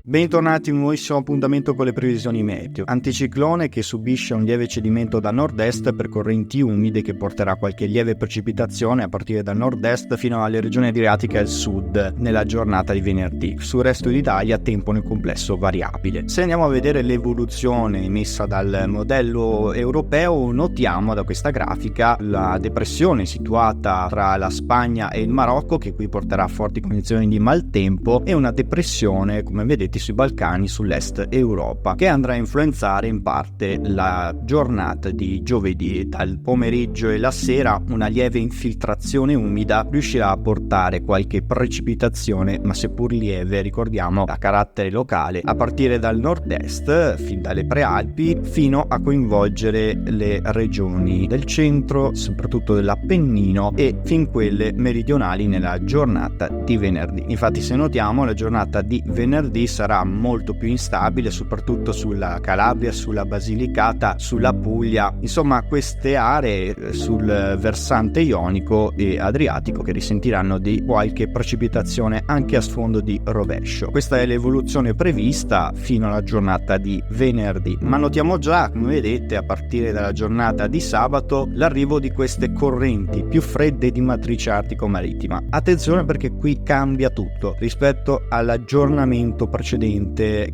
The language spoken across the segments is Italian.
Bentornati in un nuovissimo appuntamento con le previsioni meteo. Anticiclone che subisce un lieve cedimento da nord-est per correnti umide che porterà qualche lieve precipitazione a partire dal nord-est fino alle regioni adriatiche al sud nella giornata di venerdì. Sul resto d'Italia tempo nel complesso variabile. Se andiamo a vedere l'evoluzione emessa dal modello europeo, notiamo da questa grafica la depressione situata tra la Spagna e il Marocco, che qui porterà a forti condizioni di maltempo, e una depressione, come vedete, sui Balcani, sull'est Europa, che andrà a influenzare in parte la giornata di giovedì. Dal pomeriggio e la sera una lieve infiltrazione umida riuscirà a portare qualche precipitazione, ma seppur lieve, ricordiamo, a carattere locale, a partire dal nord-est, fin dalle prealpi, fino a coinvolgere le regioni del centro, soprattutto dell'Appennino, e fin quelle meridionali nella giornata di venerdì. Infatti, se notiamo, la giornata di venerdì sarà molto più instabile, soprattutto sulla Calabria, sulla Basilicata, sulla Puglia, insomma queste aree sul versante ionico e adriatico che risentiranno di qualche precipitazione anche a sfondo di rovescio. Questa è l'evoluzione prevista fino alla giornata di venerdì, ma notiamo già, come vedete, a partire dalla giornata di sabato l'arrivo di queste correnti più fredde di matrice artico-marittima. Attenzione, perché qui cambia tutto rispetto all'aggiornamento precedente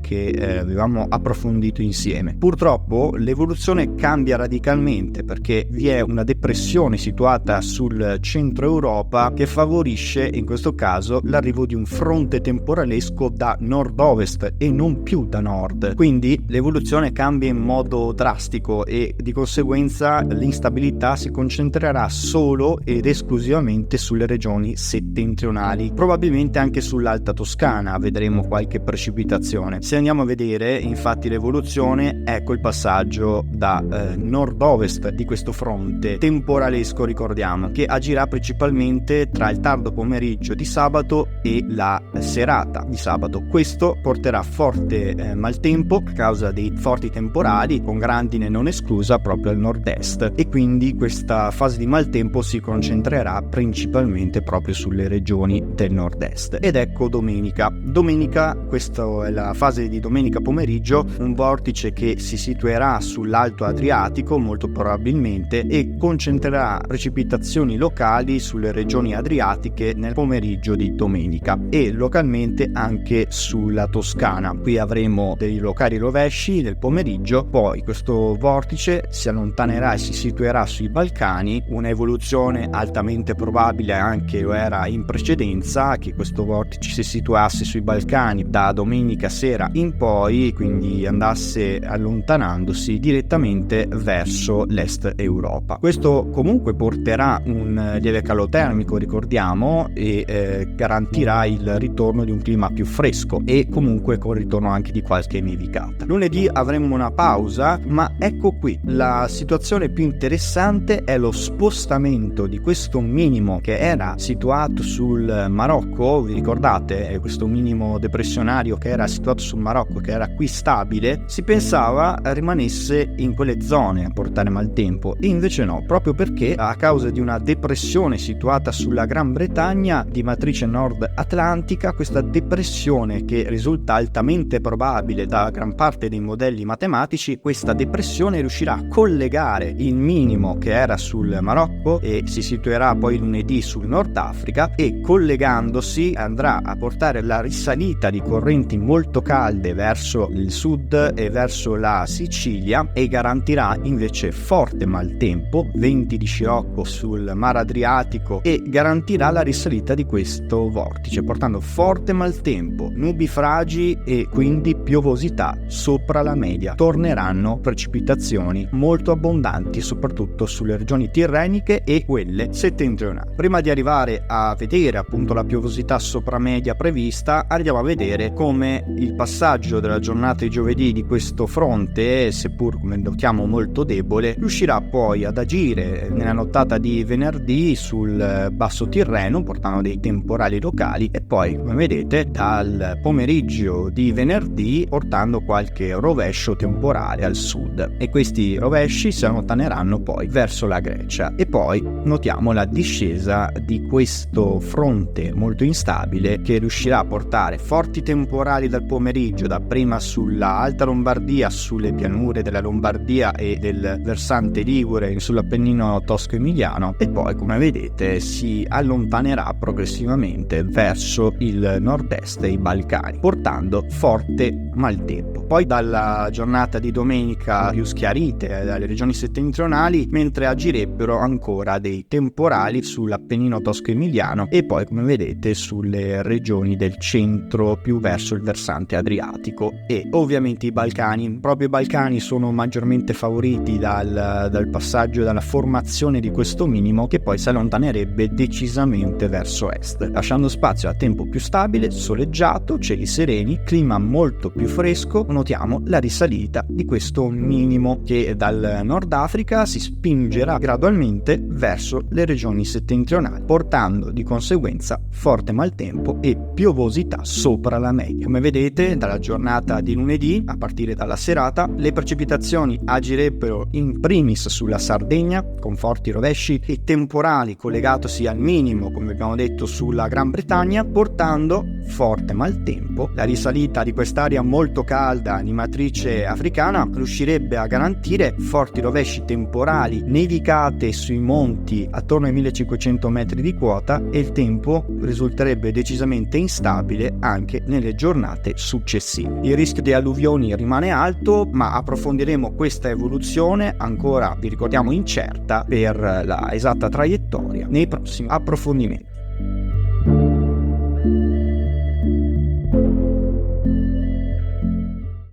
che avevamo approfondito insieme. Purtroppo l'evoluzione cambia radicalmente, perché vi è una depressione situata sul centro Europa che favorisce in questo caso l'arrivo di un fronte temporalesco da nord-ovest e non più da nord. Quindi l'evoluzione cambia in modo drastico e di conseguenza l'instabilità si concentrerà solo ed esclusivamente sulle regioni settentrionali, probabilmente anche sull'Alta Toscana vedremo qualche precipitazione. Se andiamo a vedere infatti l'evoluzione, ecco il passaggio da nord-ovest di questo fronte temporalesco, ricordiamo, che agirà principalmente tra il tardo pomeriggio di sabato e la serata di sabato. Questo porterà forte maltempo a causa dei forti temporali, con grandine non esclusa proprio al nord-est, e quindi questa fase di maltempo si concentrerà principalmente proprio sulle regioni del nord-est. Ed ecco domenica, questa è la fase di domenica pomeriggio, un vortice che si situerà sull'Alto Adriatico molto probabilmente e concentrerà precipitazioni locali sulle regioni adriatiche nel pomeriggio di domenica e localmente anche sulla Toscana. Qui avremo dei locali rovesci nel pomeriggio, poi questo vortice si allontanerà e si situerà sui Balcani, una evoluzione altamente probabile, anche lo era in precedenza, che questo vortice si situasse sui Balcani da domenica sera in poi, quindi andasse allontanandosi direttamente verso l'est Europa. Questo comunque porterà un lieve calo termico, ricordiamo, e garantirà il ritorno di un clima più fresco e comunque con il ritorno anche di qualche nevicata. Lunedì avremo una pausa, ma ecco qui la situazione più interessante è lo spostamento di questo minimo che era situato sul Marocco. Vi ricordate questo minimo depressionario che era situato sul Marocco, che era qui stabile? Si pensava rimanesse in quelle zone a portare maltempo, e invece no, proprio perché a causa di una depressione situata sulla Gran Bretagna di matrice nord atlantica, questa depressione che risulta altamente probabile da gran parte dei modelli matematici, questa depressione riuscirà a collegare il minimo che era sul Marocco e si situerà poi lunedì sul Nord Africa, e collegandosi andrà a portare la risalita di correnti molto calde verso il sud e verso la Sicilia, e garantirà invece forte maltempo, venti di scirocco sul Mar Adriatico, e garantirà la risalita di questo vortice portando forte maltempo, nubifragi e quindi piovosità sopra la media. Torneranno precipitazioni molto abbondanti soprattutto sulle regioni tirreniche e quelle settentrionali. Prima di arrivare a vedere appunto la piovosità sopra media prevista, andiamo a vedere come come il passaggio della giornata di giovedì di questo fronte, seppur come notiamo molto debole, riuscirà poi ad agire nella nottata di venerdì sul basso Tirreno, portando dei temporali locali, e poi, come vedete, dal pomeriggio di venerdì portando qualche rovescio temporale al sud, e questi rovesci si allontaneranno poi verso la Grecia. E poi notiamo la discesa di questo fronte molto instabile, che riuscirà a portare forti temporali dal pomeriggio, dapprima sulla Alta Lombardia, sulle pianure della Lombardia e del versante ligure, sull'Appennino tosco-emiliano, e poi, come vedete, si allontanerà progressivamente verso il nord-est e i Balcani, portando forte maltempo. Poi dalla giornata di domenica più schiarite dalle regioni settentrionali, mentre agirebbero ancora dei temporali sull'Appennino tosco-emiliano e poi, come vedete, sulle regioni del centro più verso il versante adriatico, e ovviamente i Balcani. Proprio i Balcani sono maggiormente favoriti dal passaggio, dalla formazione di questo minimo, che poi si allontanerebbe decisamente verso est, lasciando spazio a tempo più stabile, soleggiato, cieli sereni, clima molto più fresco. Notiamo la risalita di questo minimo che dal Nord Africa si spingerà gradualmente verso le regioni settentrionali, portando di conseguenza forte maltempo e piovosità sopra la media. Come vedete, dalla giornata di lunedì, a partire dalla serata, le precipitazioni agirebbero in primis sulla Sardegna, con forti rovesci e temporali collegatosi al minimo, come abbiamo detto, sulla Gran Bretagna, portando forte maltempo. La risalita di quest'area molto calda di matrice africana riuscirebbe a garantire forti rovesci temporali, nevicate sui monti attorno ai 1500 metri di quota, e il tempo risulterebbe decisamente instabile anche nelle giornate successive. Il rischio di alluvioni rimane alto, ma approfondiremo questa evoluzione, ancora vi ricordiamo incerta per la esatta traiettoria, nei prossimi approfondimenti.